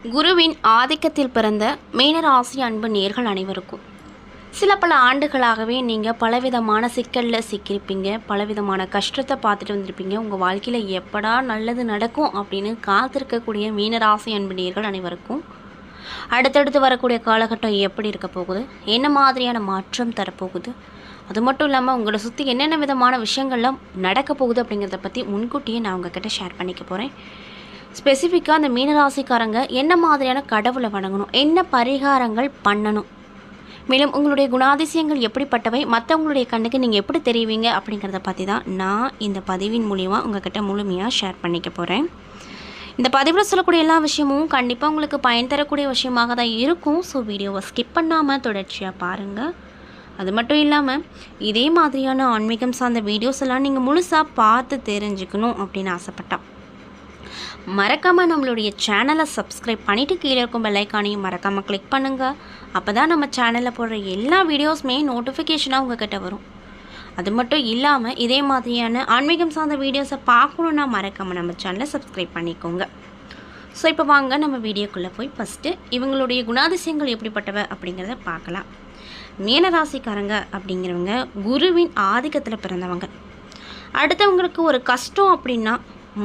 குருவின் ஆதிக்கத்தில் பிறந்த மீனராசி அன்பு நேர்கள் அனைவருக்கும் சில பல ஆண்டுகளாகவே நீங்கள் பலவிதமான சிக்கலில் சிக்கியிருப்பீங்க, பலவிதமான கஷ்டத்தை பார்த்துட்டு வந்திருப்பீங்க. உங்கள் வாழ்க்கையில் எப்படா நல்லது நடக்கும் அப்படின்னு காத்திருக்கக்கூடிய மீனராசி அன்பு நேர்கள் அனைவருக்கும் அடுத்தடுத்து வரக்கூடிய காலகட்டம் எப்படி இருக்க போகுது, என்ன மாதிரியான மாற்றம் தரப்போகுது, அது மட்டும் இல்லாமல் உங்களை சுற்றி என்னென்ன விதமான விஷயங்கள்லாம் நடக்க போகுது அப்படிங்கிறத பற்றி முன்கூட்டியே நான் உங்ககிட்ட ஷேர் பண்ணிக்க போகிறேன். ஸ்பெசிஃபிக்காக அந்த மீனராசிக்காரங்க என்ன மாதிரியான கடவுளை வணங்கணும், என்ன பரிகாரங்கள் பண்ணணும், மேலும் உங்களுடைய குணாதிசயங்கள் எப்படிப்பட்டவை, மற்றவங்களுடைய கண்ணுக்கு நீங்கள் எப்படி தெரிவிங்க அப்படிங்கிறத பற்றி தான் நான் இந்த பதிவின் மூலிமா உங்கள்கிட்ட முழுமையாக ஷேர் பண்ணிக்க போகிறேன். இந்த பதிவில் சொல்லக்கூடிய எல்லா விஷயமும் கண்டிப்பாக உங்களுக்கு பயன் தரக்கூடிய விஷயமாக தான் இருக்கும். ஸோ வீடியோவை ஸ்கிப் பண்ணாமல் தொடர்ச்சியாக பாருங்கள். அது மட்டும் இல்லாமல் இதே மாதிரியான ஆன்மீகம் சார்ந்த வீடியோஸ் எல்லாம் நீங்கள் முழுசாக பார்த்து தெரிஞ்சுக்கணும் அப்படின்னு ஆசைப்பட்டேன். மறக்காமல் நம்மளுடைய சேனலை சப்ஸ்கிரைப் பண்ணிவிட்டு கீழே இருக்கும் பெல்லைக்கானையும் மறக்காமல் கிளிக் பண்ணுங்கள். அப்போ தான் நம்ம சேனலில் போடுற எல்லா வீடியோஸுமே நோட்டிஃபிகேஷனாக உங்கள்கிட்ட வரும். அது மட்டும் இல்லாமல் இதே மாதிரியான ஆன்மீகம் சார்ந்த வீடியோஸை பார்க்கணுன்னா மறக்காமல் நம்ம சேனலை சப்ஸ்கிரைப் பண்ணிக்கோங்க. ஸோ இப்போ வாங்க நம்ம வீடியோக்குள்ளே போய் ஃபஸ்ட்டு இவங்களுடைய குணாதிசயங்கள் எப்படிப்பட்டவ அப்படிங்கிறத பார்க்கலாம். மீனராசிக்காரங்க அப்படிங்கிறவங்க குருவின் ஆதிக்கத்தில் பிறந்தவங்க. அடுத்தவங்களுக்கு ஒரு கஷ்டம் அப்படின்னா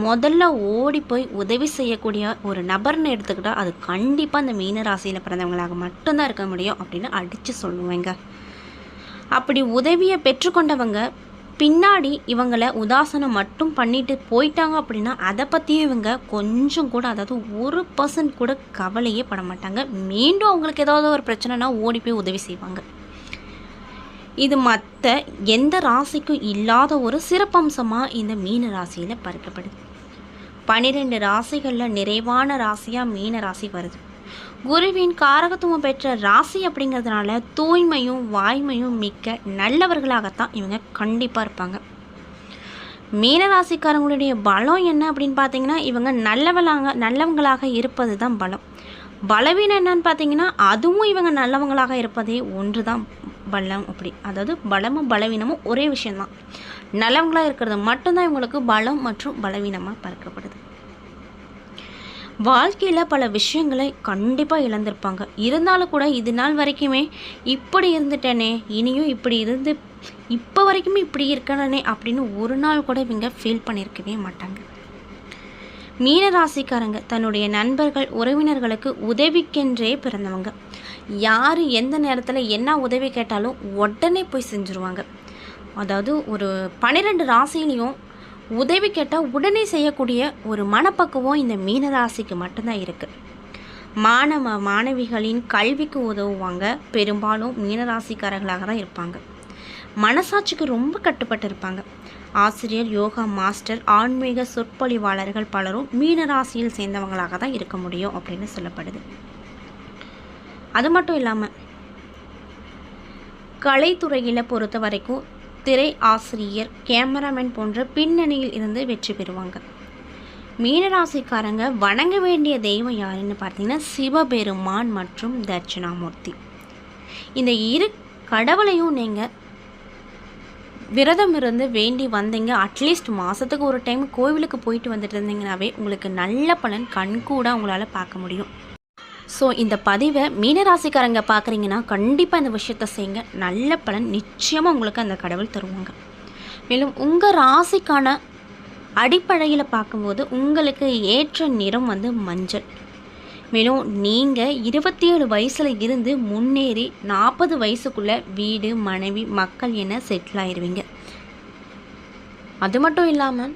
முதல்ல ஓடி போய் உதவி செய்யக்கூடிய ஒரு நபர்னு எடுத்துக்கிட்டால் அது கண்டிப்பாக அந்த மீனராசியில் பிறந்தவங்களாக மட்டும்தான் இருக்க முடியும் அப்படின்னு அடித்து சொல்லுவேங்க. அப்படி உதவியை பெற்றுக்கொண்டவங்க பின்னாடி இவங்களை உதாசனம் மட்டும் பண்ணிட்டு போயிட்டாங்க அப்படின்னா அதை பற்றியும் இவங்க கொஞ்சம் கூட, அதாவது 1% கூட கவலையே பட மாட்டாங்க. மீண்டும் அவங்களுக்கு ஏதாவது ஒரு பிரச்சனைனா ஓடி போய் உதவி செய்வாங்க. இது மற்ற எந்த ராசிக்கும் இல்லாத ஒரு சிறப்பம்சமாக இந்த மீன ராசியில் பார்க்கப்படுது. 12 ராசிகளில் நிறைவான ராசியாக மீன ராசி வருது. குருவின் காரகத்துவம் பெற்ற ராசி அப்படிங்கிறதுனால தூய்மையும் வாய்மையும் மிக்க நல்லவர்களாகத்தான் இவங்க கண்டிப்பாக இருப்பாங்க. மீனராசிக்காரங்களுடைய பலம் என்ன அப்படின்னு பார்த்தீங்கன்னா, இவங்க நல்லவங்களாக இருப்பது தான் பலம். பலவீனம் என்னன்னு பார்த்தீங்கன்னா, அதுவும் இவங்க நல்லவங்களாக இருப்பதே ஒன்று தான் பலம். அப்படி அதாவது பலமும் பலவீனமும் ஒரே விஷயந்தான். நல்லவங்களாக இருக்கிறது மட்டும்தான் இவங்களுக்கு பலம் மற்றும் பலவீனமாக பார்க்கப்படுது. வாழ்க்கையில் பல விஷயங்களை கண்டிப்பாக இழந்திருப்பாங்க. இருந்தாலும் கூட இது நாள் வரைக்குமே இப்படி இருந்துட்டேனே, இனியும் இப்படி இருந்து இப்போ வரைக்குமே இப்படி இருக்கனே அப்படின்னு ஒரு நாள் கூட இவங்க ஃபீல் பண்ணியிருக்கவே மாட்டாங்க. மீனராசிக்காரங்க தன்னுடைய நண்பர்கள் உறவினர்களுக்கு உதவிக்கென்றே பிறந்தவங்க. யார் எந்த நேரத்தில் என்ன உதவி கேட்டாலும் உடனே போய் செஞ்சுருவாங்க. அதாவது ஒரு 12 ராசிலையும் உதவி கேட்டால் உடனே செய்யக்கூடிய ஒரு மனப்பக்குவம் இந்த மீனராசிக்கு மட்டும்தான் இருக்குது. மாணவிகளின் கல்விக்கு உதவுவாங்க. பெரும்பாலும் மீனராசிக்காரர்களாக தான் இருப்பாங்க. மனசாட்சிக்கு ரொம்ப கட்டுப்பட்டு இருப்பாங்க. ஆசிரியர், யோகா மாஸ்டர், ஆன்மீக சொற்பொழிவாளர்கள் பலரும் மீனராசியில் சேர்ந்தவங்களாக தான் இருக்க முடியும் அப்படின்னு சொல்லப்படுது. அது மட்டும் இல்லாமல் கலைத்துறையில் பொறுத்த வரைக்கும் திரை ஆசிரியர், கேமராமேன் போன்ற பின்னணியில் இருந்து வெற்றி பெறுவாங்க. மீனராசிக்காரங்க வணங்க வேண்டிய தெய்வம் யாருன்னு பார்த்தீங்கன்னா சிவபெருமான் மற்றும் தட்சிணாமூர்த்தி. இந்த இரு கடவுளையும் நீங்கள் விரதம் இருந்து வேண்டி வந்தீங்க, அட்லீஸ்ட் மாதத்துக்கு ஒரு டைம் கோவிலுக்கு போயிட்டு வந்துட்டு இருந்தீங்கன்னாவே உங்களுக்கு நல்ல பலன் கண்கூட உங்களால் பார்க்க முடியும். ஸோ இந்த பதிவை மீனராசிக்காரங்க பார்க்குறீங்கன்னா கண்டிப்பாக இந்த விஷயத்தை செய்யுங்க. நல்ல பலன் நிச்சயமாக உங்களுக்கு அந்த கடவுள் தருவாங்க. மேலும் உங்கள் ராசிக்கான அடிப்படையில் பார்க்கும்போது உங்களுக்கு ஏற்ற நிறம் மஞ்சள். மேலும் நீங்கள் 27 வயசில் இருந்து முன்னேறி 40 வயசுக்குள்ளே வீடு, மனைவி, மக்கள் என செட்டில் ஆயிடுவீங்க. அது மட்டும் இல்லாமல்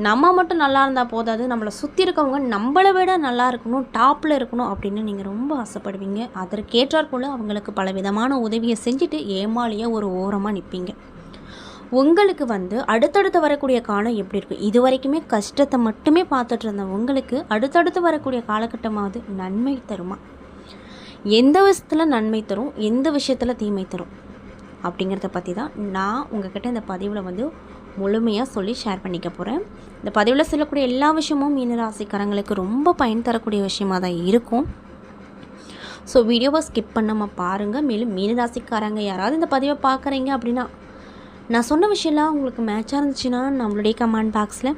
நம்ம மட்டும் நல்லா இருந்தால் போதாது, நம்மளை சுற்றி இருக்கவங்க நம்மளை விட நல்லா இருக்கணும், டாப்பில் இருக்கணும் அப்படின்னு நீங்கள் ரொம்ப ஆசைப்படுவீங்க. அதற்கேற்றாற்போல் அவங்களுக்கு பலவிதமான உதவியை செஞ்சுட்டு ஏமாளியாக ஒரு ஓரமாக நிற்பீங்க. உங்களுக்கு அடுத்தடுத்து வரக்கூடிய காலம் எப்படி இருக்கும்? இது வரைக்குமே கஷ்டத்தை மட்டுமே பார்த்துட்டு இருந்த உங்களுக்கு அடுத்தடுத்து வரக்கூடிய காலகட்டமாவது நன்மை தருமா? எந்த விஷயத்தில் நன்மை தரும், எந்த விஷயத்தில் தீமை தரும் அப்படிங்கிறத பற்றி தான் நான் உங்கள்கிட்ட இந்த பதிவில் முழுமையாக சொல்லி ஷேர் பண்ணிக்க போகிறேன். இந்த பதிவில் சொல்லக்கூடிய எல்லா விஷயமும் மீனராசிக்காரங்களுக்கு ரொம்ப பயன் தரக்கூடிய விஷயமாக தான் இருக்கும். ஸோ வீடியோவை ஸ்கிப் பண்ணாமல் பாருங்கள். மேலும் மீனராசிக்காரங்க யாராவது இந்த பதிவை பார்க்குறீங்க அப்படின்னா நான் சொன்ன விஷயம்லாம் உங்களுக்கு மேட்சாக இருந்துச்சுன்னா நம்மளுடைய கமெண்ட் பாக்ஸில்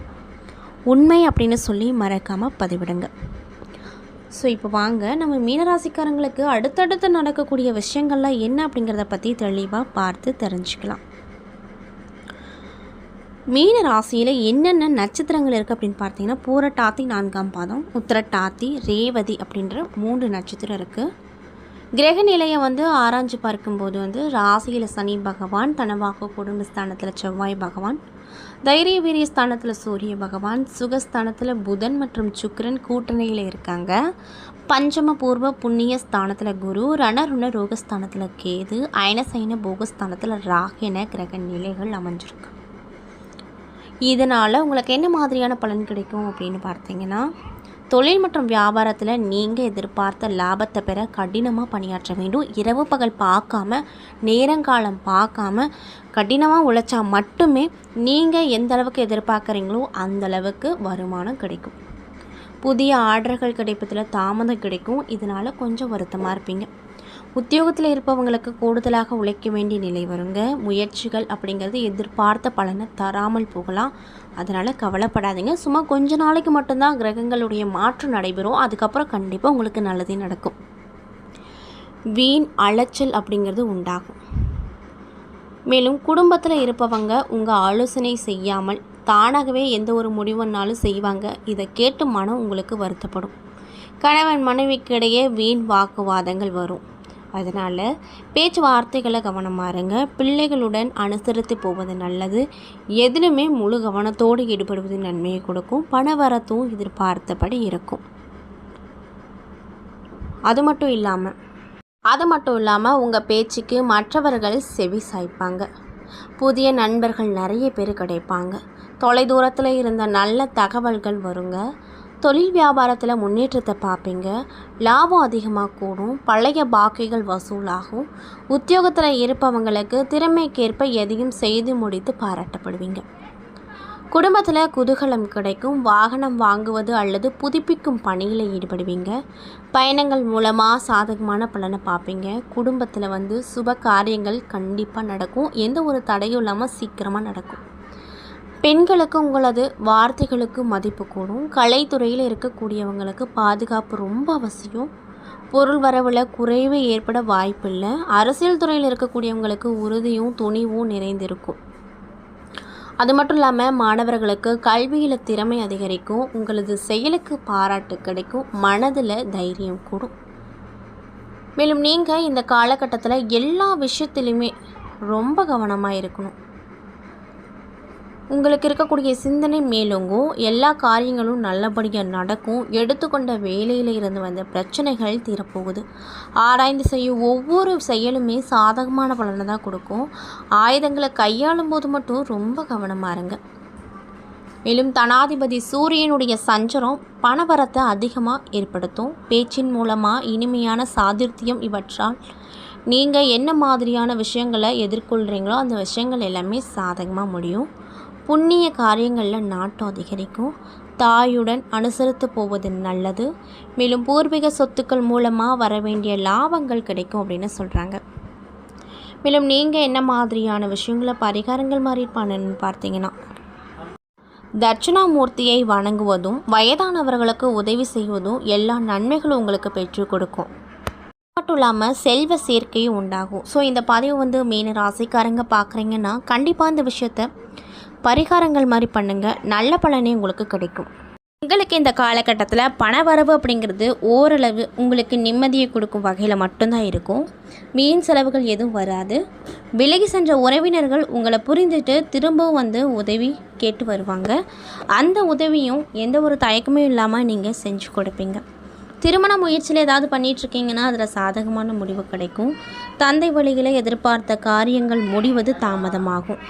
உண்மை அப்படின்னு சொல்லி மறக்காமல் பதிவிடுங்க. ஸோ ஸோ இப்போ வாங்க நம்ம மீனராசிக்காரங்களுக்கு அடுத்தடுத்து நடக்கக்கூடிய விஷயங்கள்லாம் என்ன அப்படிங்கிறத பற்றி தெளிவாக பார்த்து தெரிஞ்சுக்கலாம். மீன ராசியில் என்னென்ன நட்சத்திரங்கள் இருக்குது அப்படின்னு பார்த்தீங்கன்னா, பூரட்டாதி 4ஆம் பாதம், உத்திரட்டாதி, ரேவதி அப்படின்ற 3 நட்சத்திரம் இருக்குது. கிரக நிலையை ஆராய்ஞ்சு பார்க்கும்போது ராசியில் சனி பகவான், தனவாக்கு குடும்பஸ்தானத்தில் செவ்வாய் பகவான், தைரிய வீரிய ஸ்தானத்தில் சூரிய பகவான், சுகஸ்தானத்தில் புதன் மற்றும் சுக்கிரன் கூட்டணியில் இருக்காங்க. பஞ்சம பூர்வ புண்ணிய ஸ்தானத்தில் குரு, ரணருண ரோகஸ்தானத்தில் கேது, அயனசைன போகஸ்தானத்தில் ராகு என கிரக நிலைகள் அமைஞ்சிருக்கு. இதனால் உங்களுக்கு என்ன மாதிரியான பலன் கிடைக்கும் அப்படின்னு பார்த்தீங்கன்னா, தொழில் மற்றும் வியாபாரத்தில் நீங்கள் எதிர்பார்த்த லாபத்தை பெற கடினமாக பணியாற்ற வேண்டும். இரவு பகல் பார்க்காம, நேரங்காலம் பார்க்காம கடினமாக உழைச்சா மட்டுமே நீங்கள் எந்த அளவுக்கு எதிர்பார்க்குறீங்களோ அந்தளவுக்கு வருமானம் கிடைக்கும். புதிய ஆர்டர்கள் கிடைப்பதில் தாமதம் கிடைக்கும். இதனால் கொஞ்சம் வருத்தமாக இருப்பீங்க. உத்தியோகத்தில் இருப்பவங்களுக்கு கூடுதலாக உழைக்க வேண்டிய நிலை வருங்க. முயற்சிகள் அப்படிங்கிறது எதிர்பார்த்த பலனை தராமல் போகலாம். அதனால் கவலைப்படாதீங்க. சும்மா கொஞ்ச நாளைக்கு மட்டும்தான் கிரகங்களுடைய மாற்றம் நடைபெறும். அதுக்கப்புறம் கண்டிப்பாக உங்களுக்கு நல்லதே நடக்கும். வீண் அலைச்சல் அப்படிங்கிறது உண்டாகும். மேலும் குடும்பத்தில் இருப்பவங்க உங்கள் ஆலோசனை செய்யாமல் தானாகவே எந்த ஒரு முடிவுனாலும் செய்வாங்க. இதை கேட்டு மனம் உங்களுக்கு வருத்தப்படும். கணவன் மனைவிக்கு இடையே வீண் வாக்குவாதங்கள் வரும். அதனால் பேச்சுவார்த்தைகளை கவனமாக இருங்க. பிள்ளைகளுடன் அனுசரித்து போவது நல்லது. எதிலுமே முழு கவனத்தோடு ஈடுபடுவது நன்மையை கொடுக்கும். பணவரத்தும் எதிர்பார்த்தபடி இருக்கும். அது மட்டும் இல்லாமல் உங்கள் பேச்சுக்கு மற்றவர்கள் செவி சாய்ப்பாங்க. புதிய நண்பர்கள் நிறைய பேர் கிடைப்பாங்க. தொலைதூரத்தில் இருந்த நல்ல தகவல்கள் வருங்க. தொழில் வியாபாரத்தில் முன்னேற்றத்தை பார்ப்பீங்க. லாபம் அதிகமாக கூடும். பழைய பாக்கிகள் வசூலாகும். உத்தியோகத்தில் இருப்பவங்களுக்கு திறமைக்கேற்ப எதையும் செய்து முடித்து பாராட்டப்படுவீங்க. குடும்பத்தில் குதூகலம் கிடைக்கும். வாகனம் வாங்குவது அல்லது புதுப்பிக்கும் பணியில் ஈடுபடுவீங்க. பயணங்கள் மூலமாக சாதகமான பலனை பார்ப்பீங்க. குடும்பத்தில் சுப காரியங்கள் கண்டிப்பாக நடக்கும். எந்த ஒரு தடையும் இல்லாமல் சீக்கிரமாக நடக்கும். பெண்களுக்கு உங்களது வார்த்தைகளுக்கு மதிப்பு கூடும். கலைத்துறையில் இருக்கக்கூடியவங்களுக்கு பாதுகாப்பு ரொம்ப அவசியம். பொருள் வரவில் குறைவு ஏற்பட வாய்ப்பில்லை. அரசியல் துறையில் இருக்கக்கூடியவங்களுக்கு உறுதியும் துணிவும் நிறைந்திருக்கும். அது மட்டும் இல்லாமல் மாணவர்களுக்கு கல்வியில் திறமை அதிகரிக்கும். உங்களது செயலுக்கு பாராட்டு கிடைக்கும். மனதில் தைரியம் கூடும். மேலும் நீங்கள் இந்த காலகட்டத்தில் எல்லா விஷயத்திலுமே ரொம்ப கவனமாக இருக்கணும். உங்களுக்கு இருக்கக்கூடிய சிந்தனை மேலோங்கும். எல்லா காரியங்களும் நல்லபடியாக நடக்கும். எடுத்துக்கொண்ட வேலையில் இருந்து வந்த பிரச்சனைகள் தீரப்போகுது. ஆராய்ந்து செய்யும் ஒவ்வொரு செயலுமே சாதகமான பலனை தான் கொடுக்கும். ஆயுதங்களை கையாளும் போது மட்டும் ரொம்ப கவனமாக இருங்க. மேலும் தனாதிபதி சூரியனுடைய சஞ்சரம் பணவரத்தை அதிகமாக ஏற்படுத்தும். பேச்சின் மூலமாக இனிமையான சாதுர்த்தியம் இவற்றால் நீங்கள் என்ன மாதிரியான விஷயங்களை எதிர்கொள்கிறீங்களோ அந்த விஷயங்கள் எல்லாமே சாதகமாக முடியும். புண்ணிய காரியங்களில் நாட்டம் அதிகரிக்கும். தாயுடன் அனுசரித்து போவது நல்லது. மேலும் பூர்வீக சொத்துக்கள் மூலமாக வர வேண்டிய லாபங்கள் கிடைக்கும் அப்படின்னு சொல்கிறாங்க. மேலும் நீங்கள் என்ன மாதிரியான விஷயங்களை பரிகாரங்கள் மாதிரி பண்ணணும்னு பார்த்தீங்கன்னா, தட்சிணாமூர்த்தியை வணங்குவதும் வயதானவர்களுக்கு உதவி செய்வதும் எல்லா நன்மைகளும் உங்களுக்கு பெற்றுக் கொடுக்கும். மட்டும் இல்லாமல் செல்வ சேர்க்கையும் உண்டாகும். ஸோ இந்த பதிவு மீன ராசிக்காரங்க பார்க்குறீங்கன்னா கண்டிப்பாக இந்த விஷயத்தை பரிகாரங்கள் மாதிரி பண்ணுங்கள். நல்ல பலனே உங்களுக்கு கிடைக்கும். உங்களுக்கு இந்த காலகட்டத்தில் பணவரவு அப்படிங்கிறது ஓரளவு உங்களுக்கு நிம்மதியை கொடுக்கும் வகையில் மட்டும்தான் இருக்கும். வீண் செலவுகள் எதுவும் வராது. விலகி சென்ற உறவினர்கள் உங்களை புரிந்துட்டு திரும்பவும் உதவி கேட்டு வருவாங்க. அந்த உதவியும் எந்த ஒரு தயக்கமும் இல்லாமல் நீங்கள் செஞ்சு கொடுப்பீங்க. திருமண முயற்சியில் ஏதாவது பண்ணிகிட்ருக்கீங்கன்னா அதில் சாதகமான முடிவு கிடைக்கும். தந்தை வழியில் எதிர்பார்த்த காரியங்கள் முடிவது தாமதமாகும்.